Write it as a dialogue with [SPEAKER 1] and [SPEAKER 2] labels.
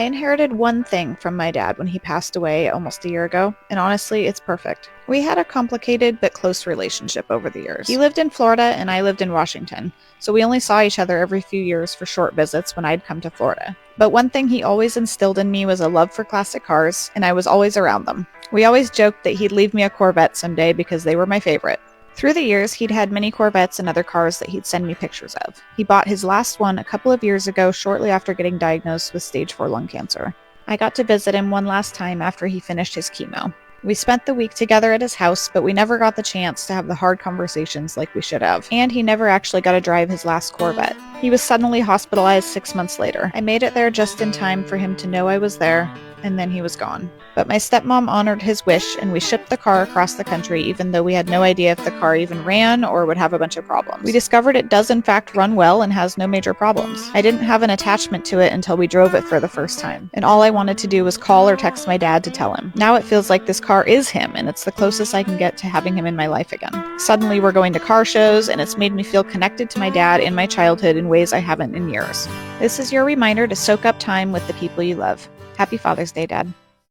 [SPEAKER 1] I inherited one thing from my dad when he passed away almost a year ago, and honestly, it's perfect. We had a complicated but close relationship over the years. He lived in Florida and I lived in Washington, so we only saw each other every few years for short visits when I'd come to Florida. But one thing he always instilled in me was a love for classic cars, and I was always around them. We always joked that he'd leave me a Corvette someday because they were my favorite. Through the years, he'd had many Corvettes and other cars that he'd send me pictures of. He bought his last one a couple of years ago, shortly after getting diagnosed with stage 4 lung cancer. I got to visit him one last time after he finished his chemo. We spent the week together at his house, but we never got the chance to have the hard conversations like we should have. And he never actually got to drive his last Corvette. He was suddenly hospitalized 6 months later. I made it there just in time for him to know I was there, and then he was gone. But my stepmom honored his wish, and we shipped the car across the country even though we had no idea if the car even ran or would have a bunch of problems. We discovered it does in fact run well and has no major problems. I didn't have an attachment to it until we drove it for the first time, and all I wanted to do was call or text my dad to tell him. Now it feels like this car is him, and it's the closest I can get to having him in my life again. Suddenly we're going to car shows, and it's made me feel connected to my dad in my childhood in ways I haven't in years. This is your reminder to soak up time with the people you love. Happy Father's Day, Dad.